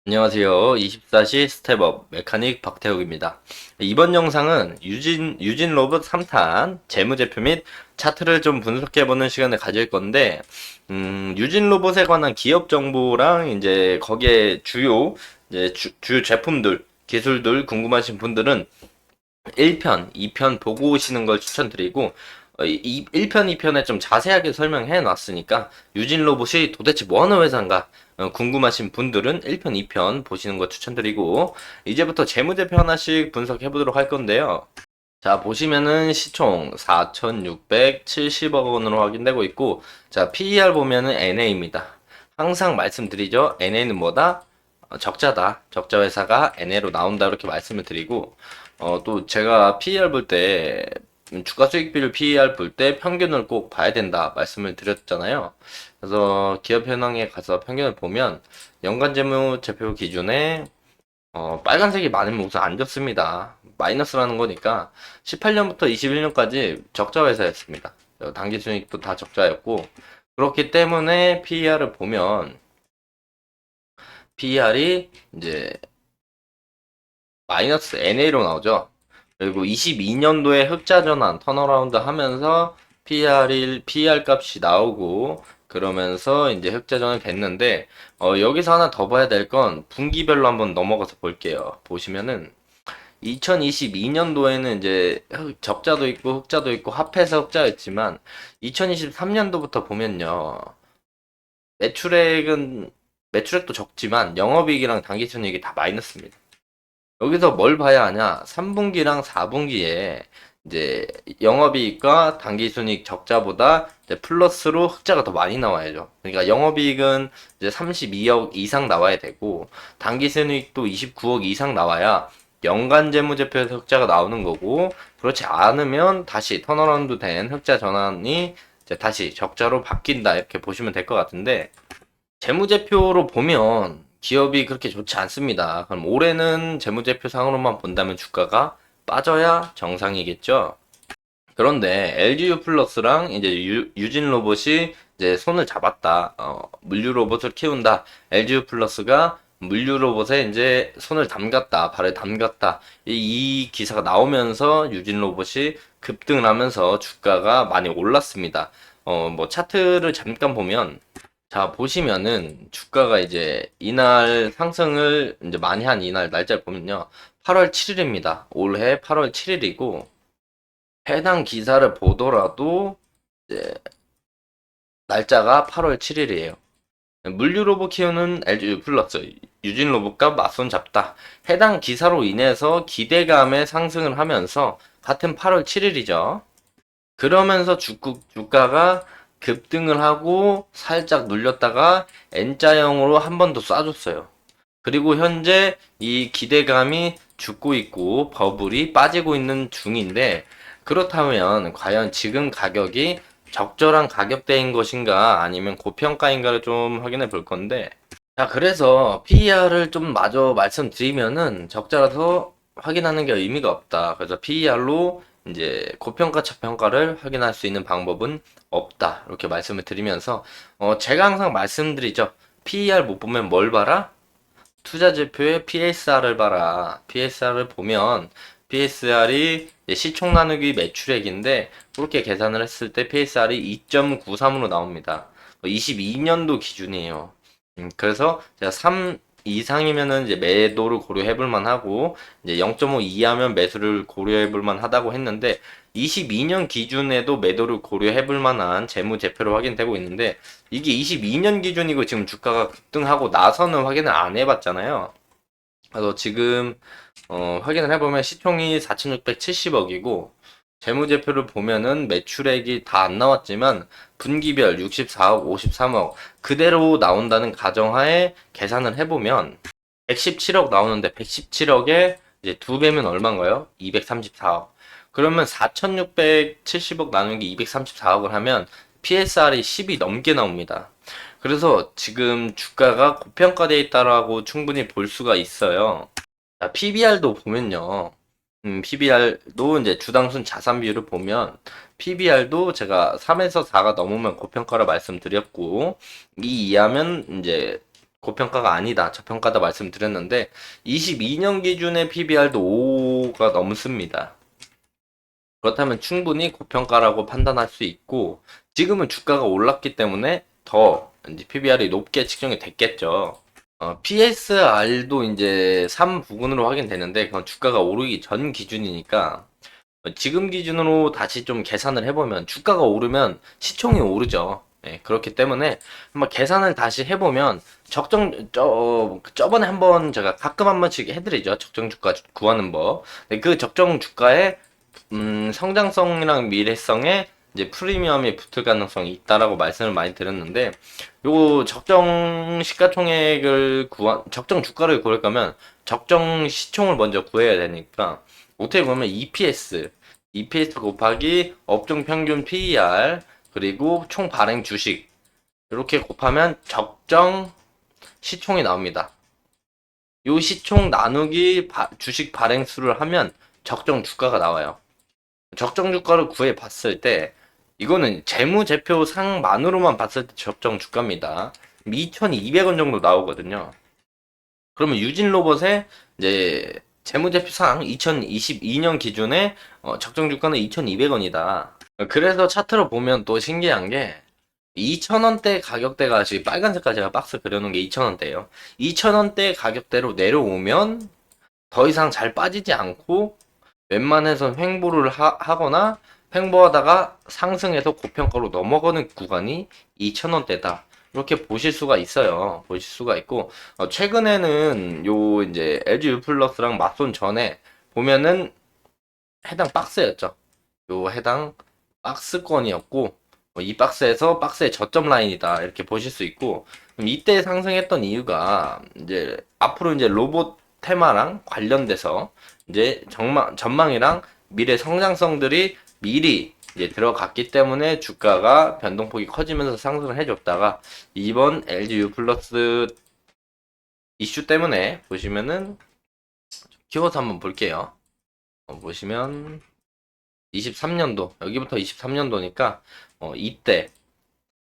안녕하세요. 24시 스텝업 메카닉 박태욱입니다. 이번 영상은 유진 로봇 3탄 재무제표 및 차트를 좀 분석해보는 시간을 가질 건데, 유진 로봇에 관한 기업 정보랑 이제 거기에 주요 제품들, 기술들 궁금하신 분들은 1편, 2편 보고 오시는 걸 추천드리고, 1편, 2편에 좀 자세하게 설명해 놨으니까, 유진 로봇이 도대체 뭐 하는 회사인가, 궁금하신 분들은 1편, 2편 보시는 거 추천드리고, 이제부터 재무제표 하나씩 분석해 보도록 할 건데요. 자, 보시면은 시총 4,670억 원으로 확인되고 있고, 자, PER 보면은 NA입니다. 항상 말씀드리죠. NA는 뭐다? 적자다. 적자 회사가 NA로 나온다. 이렇게 말씀을 드리고, 또 제가 PER 볼 때, 주가 수익비율 PER 볼 때 평균을 꼭 봐야 된다. 말씀을 드렸잖아요. 그래서 기업 현황에 가서 평균을 보면, 연간 재무제표 기준에 빨간색이 많으면 우선 안 좋습니다. 마이너스라는 거니까 18년부터 21년까지 적자 회사였습니다. 당기 순이익도 다 적자였고 그렇기 때문에 PER을 보면 PER이 이제 마이너스 NA로 나오죠. 그리고 22년도에 흑자 전환 턴어라운드 하면서 PER 값이 나오고 그러면서 이제 흑자 전환이 됐는데 여기서 하나 더 봐야 될 건 분기별로 한번 넘어가서 볼게요. 보시면은 2022년도에는 이제 적자도 있고 흑자도 있고 합해서 흑자였지만 2023년도부터 보면요. 매출액은 매출액도 적지만 영업이익이랑 당기순이익이 다 마이너스입니다. 여기서 뭘 봐야 하냐? 3분기랑 4분기에 이제 영업이익과 당기순이익 적자보다 이제 플러스로 흑자가 더 많이 나와야죠. 그러니까 영업이익은 이제 32억 이상 나와야 되고 당기순이익도 29억 이상 나와야 연간 재무제표에서 흑자가 나오는 거고 그렇지 않으면 다시 턴어라운드 된 흑자 전환이 이제 다시 적자로 바뀐다 이렇게 보시면 될 것 같은데 재무제표로 보면 기업이 그렇게 좋지 않습니다. 그럼 올해는 재무제표상으로만 본다면 주가가 빠져야 정상이겠죠. 그런데 LGU 플러스랑 이제 유진 로봇이 이제 손을 잡았다. 물류 로봇을 키운다. LGU 플러스가 물류 로봇에 이제 손을 담갔다. 발을 담갔다. 이 기사가 나오면서 유진 로봇이 급등을 하면서 주가가 많이 올랐습니다. 뭐 차트를 잠깐 보면 자, 보시면은 주가가 이제 이날 상승을 이제 많이 한 이날 날짜를 보면요. 8월 7일입니다. 올해 8월 7일이고 해당 기사를 보더라도 이제 날짜가 8월 7일이에요. 물류 로봇 키우는 LG 플러스 유진 로봇과 맞손 잡다. 해당 기사로 인해서 기대감에 상승을 하면서 같은 8월 7일이죠. 그러면서 주가가 급등을 하고 살짝 눌렸다가 N자형으로 한 번 더 쏴줬어요. 그리고 현재 이 기대감이 죽고 있고 버블이 빠지고 있는 중인데 그렇다면 과연 지금 가격이 적절한 가격대인 것인가 아니면 고평가인가를 좀 확인해 볼 건데 자 그래서 PER을 좀 마저 말씀드리면은 적자라서 확인하는 게 의미가 없다. 그래서 PER로 이제 고평가 저평가를 확인할 수 있는 방법은 없다. 이렇게 말씀을 드리면서 제가 항상 말씀드리죠. PER 못 보면 뭘 봐라? 투자지표의 PSR을 봐라. PSR을 보면 PSR이 시총 나누기 매출액인데 그렇게 계산을 했을 때 PSR이 2.93으로 나옵니다. 22년도 기준이에요. 그래서 제가 3 이상이면은 이제 매도를 고려해 볼 만하고 이제 0.5 이하면 매수를 고려해 볼 만하다고 했는데 22년 기준에도 매도를 고려해 볼 만한 재무제표로 확인되고 있는데 이게 22년 기준이고 지금 주가가 급등하고 나서는 확인을 안 해봤잖아요. 그래서 지금 확인을 해보면 시총이 4,670억이고 재무제표를 보면은 매출액이 다 안 나왔지만 분기별 64억, 53억 그대로 나온다는 가정하에 계산을 해보면 117억 나오는데 117억에 이제 두 배면 얼마인가요? 234억. 그러면 4,670억 나누기 234억을 하면 PSR이 10이 넘게 나옵니다. 그래서 지금 주가가 고평가되어 있다라고 충분히 볼 수가 있어요. PBR도 보면요. PBR도 이제 주당순 자산 비율을 보면 PBR도 제가 3에서 4가 넘으면 고평가라 말씀드렸고 이 이하면 이제 고평가가 아니다, 저평가다 말씀드렸는데 22년 기준의 PBR도 5가 넘습니다. 그렇다면 충분히 고평가라고 판단할 수 있고 지금은 주가가 올랐기 때문에 더 이제 PBR이 높게 측정이 됐겠죠. PSR도 이제 3 부근으로 확인되는데 그건 주가가 오르기 전 기준이니까 지금 기준으로 다시 좀 계산을 해보면 주가가 오르면 시총이 오르죠. 예, 그렇기 때문에 한번 계산을 다시 해보면 저번에 한번 제가 가끔 한 번씩 해드리죠. 적정 주가 구하는 법. 네, 그 적정 주가에 성장성이랑 미래성에 이제 프리미엄이 붙을 가능성이 있다라고 말씀을 많이 드렸는데, 요 적정 시가총액을 적정 주가를 구할 거면 적정 시총을 먼저 구해야 되니까, 어떻게 보면 EPS 곱하기 업종 평균 PER, 그리고 총 발행 주식, 이렇게 곱하면 적정 시총이 나옵니다. 요 시총 나누기 주식 발행 수를 하면 적정 주가가 나와요. 적정 주가를 구해 봤을 때 이거는 재무제표상만으로만 봤을 때 적정 주가입니다. 2,200원 정도 나오거든요. 그러면 유진로봇의 이제 재무제표상 2022년 기준에 적정 주가는 2,200원이다. 그래서 차트로 보면 또 신기한 게 2,000원대 가격대가 지금 빨간 색깔 제가 박스 그려놓은 게 2,000원대예요. 2,000원대 가격대로 내려오면 더 이상 잘 빠지지 않고 웬만해선 횡보를 하거나 횡보하다가 상승해서 고평가로 넘어가는 구간이 2,000원대다. 이렇게 보실 수가 있어요. 보실 수가 있고 최근에는 요 이제 LG U 플러스랑 맞선 전에 보면은 해당 박스였죠. 요 해당 박스권이었고 이 박스에서 박스의 저점 라인이다 이렇게 보실 수 있고 그럼 이때 상승했던 이유가 이제 앞으로 이제 로봇 테마랑 관련돼서 이제 전망이랑 미래 성장성들이 미리 이제 들어갔기 때문에 주가가 변동폭이 커지면서 상승을 해줬다가 이번 LG U 플러스 이슈 때문에 보시면은 키워드 한번 볼게요. 보시면 23년도 여기부터 23년도니까 이때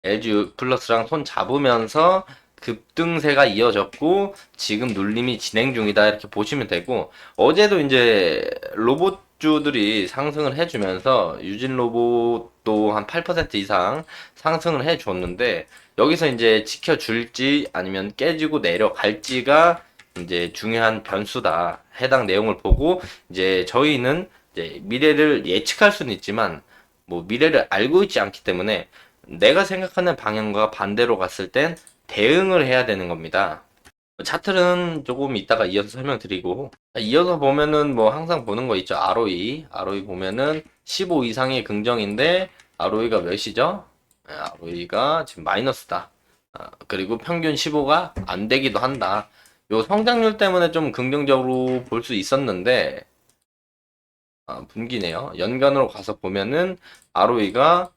LG 플러스랑 손 잡으면서 급등세가 이어졌고 지금 눌림이 진행 중이다 이렇게 보시면 되고 어제도 이제 로봇주들이 상승을 해주면서 유진 로봇도 한 8% 이상 상승을 해줬는데 여기서 이제 지켜줄지 아니면 깨지고 내려갈지가 이제 중요한 변수다. 해당 내용을 보고 이제 저희는 이제 미래를 예측할 수는 있지만 뭐 미래를 알고 있지 않기 때문에 내가 생각하는 방향과 반대로 갔을 땐 대응을 해야 되는 겁니다. 차트는 조금 이따가 이어서 설명드리고 이어서 보면은 뭐 항상 보는 거 있죠. ROE 보면은 15 이상이 긍정인데 ROE가 몇이죠? ROE가 지금 마이너스다. 그리고 평균 15가 안 되기도 한다. 요 성장률 때문에 좀 긍정적으로 볼 수 있었는데 분기네요. 연간으로 가서 보면은 ROE가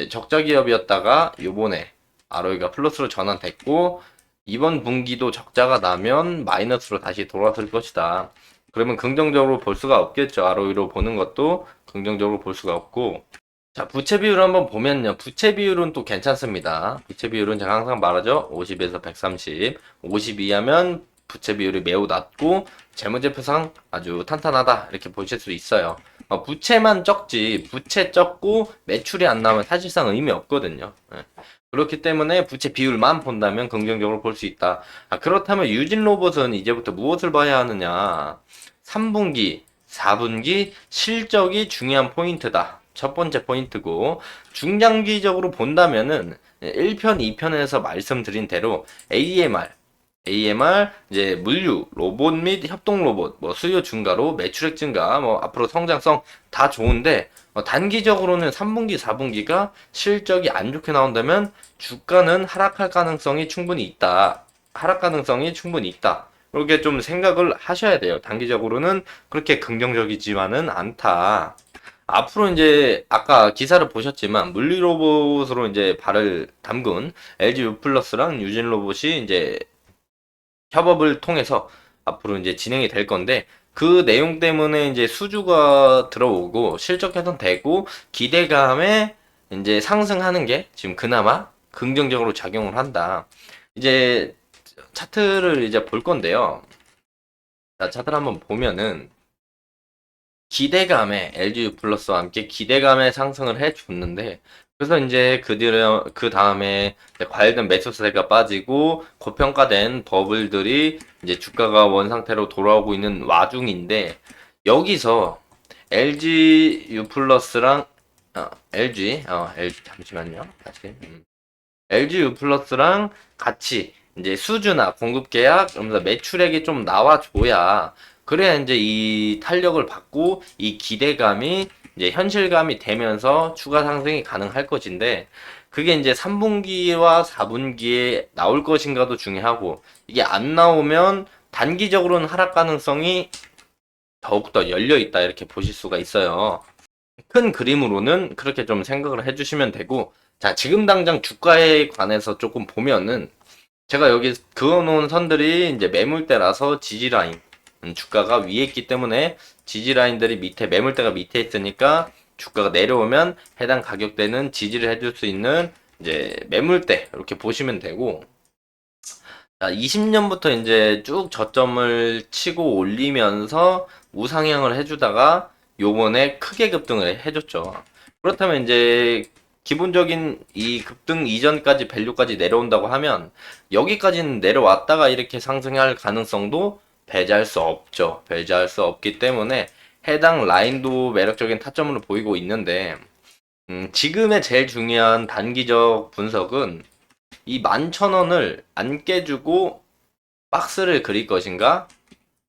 적자 기업이었다가 요번에 ROE가 플러스로 전환됐고 이번 분기도 적자가 나면 마이너스로 다시 돌아설 것이다. 그러면 긍정적으로 볼 수가 없겠죠. ROE로 보는 것도 긍정적으로 볼 수가 없고 자, 부채 비율을 한번 보면요. 부채 비율은 또 괜찮습니다. 부채 비율은 제가 항상 말하죠. 50에서 130. 52 하면 부채 비율이 매우 낮고 재무제표상 아주 탄탄하다. 이렇게 보실 수 있어요. 부채만 적지 부채 적고 매출이 안 나오면 사실상 의미 없거든요. 예. 그렇기 때문에 부채 비율만 본다면 긍정적으로 볼 수 있다. 그렇다면 유진 로봇은 이제부터 무엇을 봐야 하느냐. 3분기, 4분기 실적이 중요한 포인트다. 첫 번째 포인트고 중장기적으로 본다면은 1편, 2편에서 말씀드린 대로 AMR 이제 물류, 로봇 및 협동 로봇, 뭐 수요 증가로 매출액 증가, 뭐 앞으로 성장성 다 좋은데 단기적으로는 3분기, 4분기가 실적이 안 좋게 나온다면 주가는 하락할 가능성이 충분히 있다. 하락 가능성이 충분히 있다. 이렇게 좀 생각을 하셔야 돼요. 단기적으로는 그렇게 긍정적이지만은 않다. 앞으로 이제 아까 기사를 보셨지만 물리 로봇으로 이제 발을 담근 LG U 플러스랑 유진 로봇이 이제 협업을 통해서 앞으로 이제 진행이 될 건데 그 내용 때문에 이제 수주가 들어오고 실적 개선되고 기대감에 이제 상승하는 게 지금 그나마 긍정적으로 작용을 한다. 이제 차트를 이제 볼 건데요. 자, 차트를 한번 보면은 기대감에 LG 플러스와 함께 기대감에 상승을 해줬는데 그래서 이제 그 다음에 과열된 매수세가 빠지고 고평가된 버블들이 이제 주가가 원상태로 돌아오고 있는 와중인데 여기서 LG U 플러스랑 LG 잠시만요. 다시 LG U 플러스랑 같이 이제 수주나 공급 계약, 그러면서 매출액이 좀 나와줘야 그래야 이제 이 탄력을 받고 이 기대감이 이제 현실감이 되면서 추가 상승이 가능할 것인데 그게 이제 3분기와 4분기에 나올 것인가도 중요하고 이게 안 나오면 단기적으로는 하락 가능성이 더욱더 열려 있다 이렇게 보실 수가 있어요. 큰 그림으로는 그렇게 좀 생각을 해주시면 되고, 자, 지금 당장 주가에 관해서 조금 보면은, 제가 여기 그어놓은 선들이 이제 매물대라서 지지라인, 주가가 위에 있기 때문에 지지라인들이 밑에, 매물대가 밑에 있으니까 주가가 내려오면 해당 가격대는 지지를 해줄 수 있는 이제 매물대, 이렇게 보시면 되고, 자, 20년부터 이제 쭉 저점을 치고 올리면서 우상향을 해주다가 요번에 크게 급등을 해줬죠. 그렇다면 이제 기본적인 이 급등 이전까지 밸류까지 내려온다고 하면 여기까지는 내려왔다가 이렇게 상승할 가능성도 배제할 수 없죠. 배제할 수 없기 때문에 해당 라인도 매력적인 타점으로 보이고 있는데 지금의 제일 중요한 단기적 분석은 이 11,000원을 안 깨주고 박스를 그릴 것인가?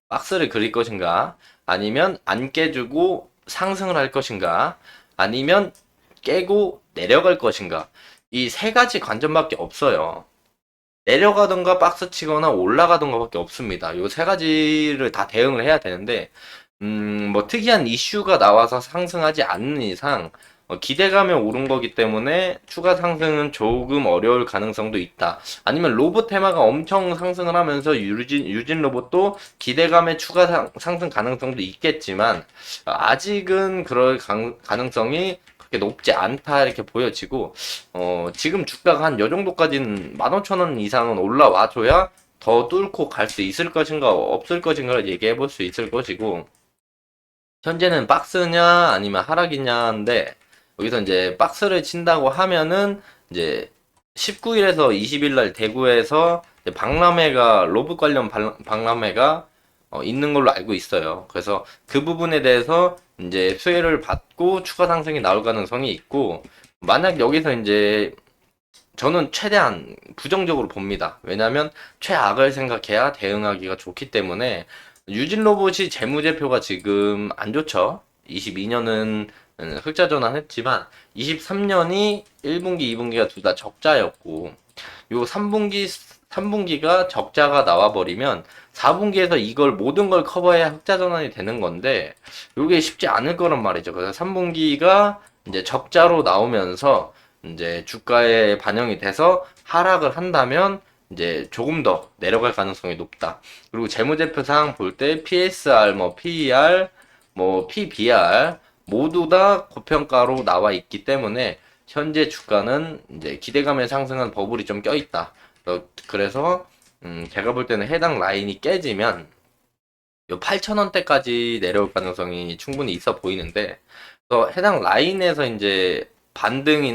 박스를 그릴 것인가? 아니면 안 깨주고 상승을 할 것인가? 아니면 깨고 내려갈 것인가? 이 세 가지 관점밖에 없어요. 내려가던가 박스 치거나 올라가던가 밖에 없습니다. 요 세 가지를 다 대응을 해야 되는데, 뭐 특이한 이슈가 나와서 상승하지 않는 이상, 기대감에 오른 거기 때문에 추가 상승은 조금 어려울 가능성도 있다. 아니면 로봇 테마가 엄청 상승을 하면서 유진 로봇도 기대감에 추가 상승 가능성도 있겠지만, 아직은 그럴 가능성이 그렇게 높지 않다 이렇게 보여지고, 지금 주가가 한 요 정도까지는 15,000원 이상은 올라와줘야 더 뚫고 갈 수 있을 것인가 없을 것인가를 얘기해 볼 수 있을 것이고, 현재는 박스냐 아니면 하락이냐인데 여기서 이제 박스를 친다고 하면은 이제 19일에서 20일 날 대구에서 박람회가 로봇 관련 박람회가 있는 걸로 알고 있어요. 그래서 그 부분에 대해서 이제 수혜를 받고 추가 상승이 나올 가능성이 있고 만약 여기서 이제 저는 최대한 부정적으로 봅니다. 왜냐하면 최악을 생각해야 대응하기가 좋기 때문에 유진 로봇이 재무제표가 지금 안 좋죠. 22년은 흑자 전환했지만 23년이 1분기, 2분기가 둘 다 적자였고 요 3분기가 적자가 나와버리면 4분기에서 이걸 모든 걸 커버해야 흑자 전환이 되는 건데 요게 쉽지 않을 거란 말이죠. 그래서 3분기가 이제 적자로 나오면서 이제 주가에 반영이 돼서 하락을 한다면 이제 조금 더 내려갈 가능성이 높다. 그리고 재무제표상 볼 때 PSR, 뭐 PER, 뭐 PBR 모두 다 고평가로 나와 있기 때문에 현재 주가는 이제 기대감에 상승한 버블이 좀 껴있다. 그래서 제가 볼 때는 해당 라인이 깨지면 요 8,000원대까지 내려올 가능성이 충분히 있어 보이는데 해당 라인에서 이제 반등을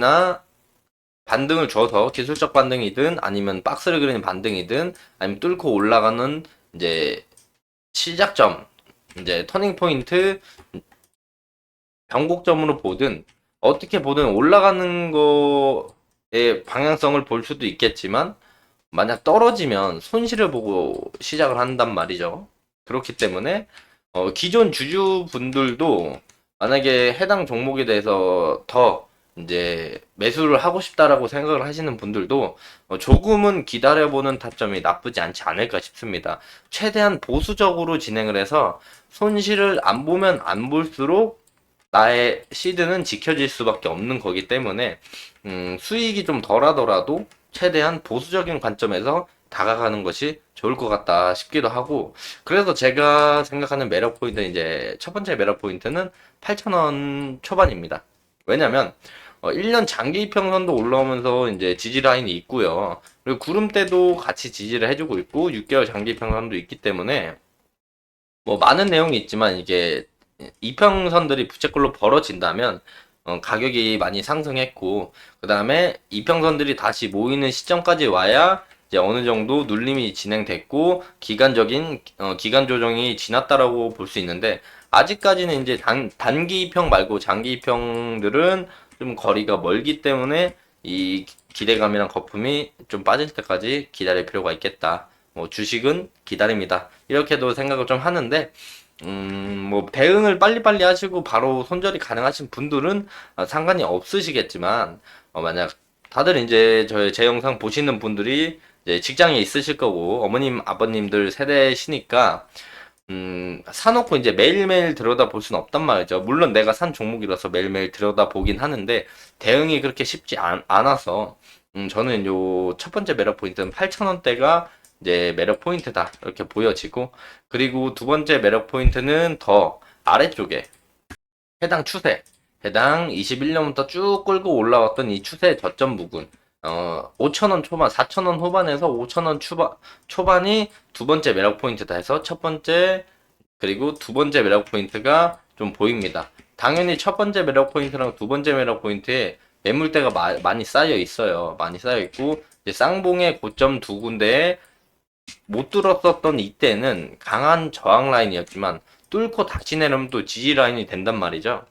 줘서 기술적 반등이든 아니면 박스를 그리는 반등이든 아니면 뚫고 올라가는 이제 시작점 이제 터닝 포인트 변곡점으로 보든 어떻게 보든 올라가는 거의 방향성을 볼 수도 있겠지만 만약 떨어지면 손실을 보고 시작을 한단 말이죠. 그렇기 때문에 기존 주주분들도 만약에 해당 종목에 대해서 더 이제 매수를 하고 싶다라고 생각을 하시는 분들도 조금은 기다려보는 타점이 나쁘지 않지 않을까 싶습니다. 최대한 보수적으로 진행을 해서 손실을 안 보면 안 볼수록 나의 시드는 지켜질 수밖에 없는 거기 때문에 수익이 좀 덜하더라도 최대한 보수적인 관점에서 다가가는 것이 좋을 것 같다 싶기도 하고 그래서 제가 생각하는 매력 포인트는 이제 첫 번째 매력 포인트는 8,000원 초반입니다. 왜냐면 1년 장기 이평선도 올라오면서 이제 지지 라인이 있고요. 그리고 구름대도 같이 지지를 해주고 있고 6개월 장기 이평선도 있기 때문에 뭐 많은 내용이 있지만 이게 이평선들이 부채꼴로 벌어진다면 가격이 많이 상승했고 그 다음에 이평선들이 다시 모이는 시점까지 와야 이제 어느 정도 눌림이 진행됐고 기간적인 기간 조정이 지났다라고 볼 수 있는데 아직까지는 이제 단기 이평 말고 장기 이평들은 좀 거리가 멀기 때문에 이 기대감이랑 거품이 좀 빠질 때까지 기다릴 필요가 있겠다. 뭐 주식은 기다립니다. 이렇게도 생각을 좀 하는데 뭐 대응을 빨리빨리 하시고 바로 손절이 가능하신 분들은 상관이 없으시겠지만 만약 다들 이제 제 영상 보시는 분들이 이제 직장에 있으실 거고 어머님 아버님들 세대시니까 사놓고 이제 매일매일 들여다볼 수는 없단 말이죠. 물론 내가 산 종목이라서 매일매일 들여다보긴 하는데 대응이 그렇게 쉽지 않아서 저는 요 첫 번째 매력 포인트는 8,000원대가 이제 매력 포인트다 이렇게 보여지고 그리고 두 번째 매력 포인트는 더 아래쪽에 해당 추세 해당 21년부터 쭉 끌고 올라왔던 이 추세 저점 부분 5,000원 초반 4,000원 후반에서 5,000원 초반이 두 번째 매력 포인트다 해서 첫 번째 그리고 두 번째 매력 포인트가 좀 보입니다. 당연히 첫 번째 매력 포인트랑 두 번째 매력 포인트에 매물대가 많이 쌓여 있어요. 많이 쌓여 있고 이제 쌍봉의 고점 두 군데에 못 뚫었었던 이때는 강한 저항 라인이었지만 뚫고 다시 내려면 또 지지 라인이 된단 말이죠.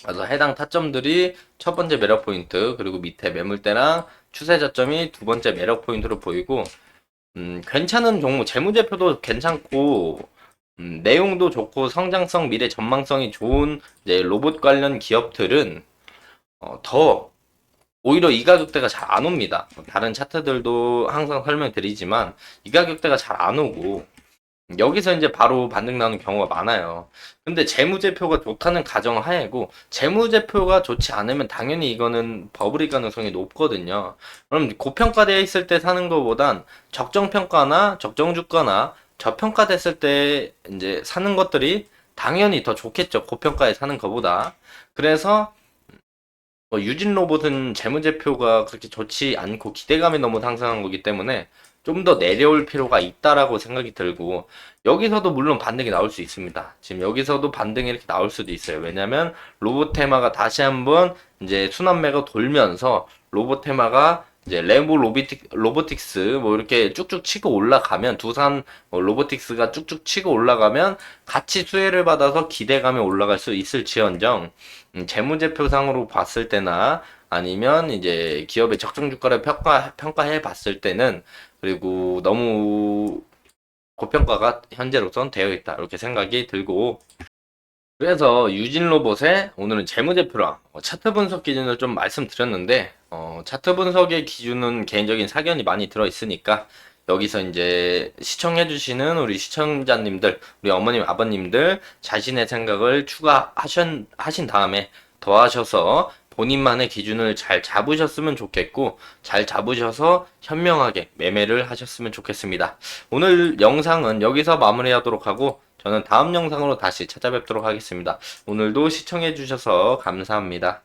그래서 해당 타점들이 첫 번째 매력 포인트 그리고 밑에 매물대랑 추세 저점이 두 번째 매력 포인트로 보이고 괜찮은 종목 재무제표도 괜찮고 내용도 좋고 성장성 미래 전망성이 좋은 이제 로봇 관련 기업들은 더 오히려 이 가격대가 잘 안 옵니다. 다른 차트들도 항상 설명드리지만 이 가격대가 잘 안 오고 여기서 이제 바로 반등 나오는 경우가 많아요. 근데 재무제표가 좋다는 가정하에고 재무제표가 좋지 않으면 당연히 이거는 버블일 가능성이 높거든요. 그럼 고평가되어 있을 때 사는 것보단 적정평가나 적정주가나 저평가됐을 때 이제 사는 것들이 당연히 더 좋겠죠. 고평가에 사는 것보다. 그래서 유진 로봇은 재무제표가 그렇게 좋지 않고 기대감이 너무 상승한 거기 때문에 좀 더 내려올 필요가 있다라고 생각이 들고 여기서도 물론 반등이 나올 수 있습니다. 지금 여기서도 반등이 이렇게 나올 수도 있어요. 왜냐면 로봇 테마가 다시 한번 이제 순환매가 돌면서 로봇 테마가 이제 레고 로보틱스 뭐 이렇게 쭉쭉 치고 올라가면 두산 로보틱스가 쭉쭉 치고 올라가면 같이 수혜를 받아서 기대감이 올라갈 수 있을지언정 재무제표상으로 봤을 때나 아니면 이제 기업의 적정 주가를 평가해 봤을 때는 그리고 너무 고평가가 현재로선 되어 있다 이렇게 생각이 들고 그래서 유진 로봇의 오늘은 재무제표랑 차트 분석 기준을 좀 말씀드렸는데 차트 분석의 기준은 개인적인 사견이 많이 들어 있으니까 여기서 이제 시청해주시는 우리 시청자님들, 우리 어머님, 아버님들 자신의 생각을 하신 다음에 더하셔서 본인만의 기준을 잘 잡으셨으면 좋겠고 잘 잡으셔서 현명하게 매매를 하셨으면 좋겠습니다. 오늘 영상은 여기서 마무리하도록 하고 저는 다음 영상으로 다시 찾아뵙도록 하겠습니다. 오늘도 시청해주셔서 감사합니다.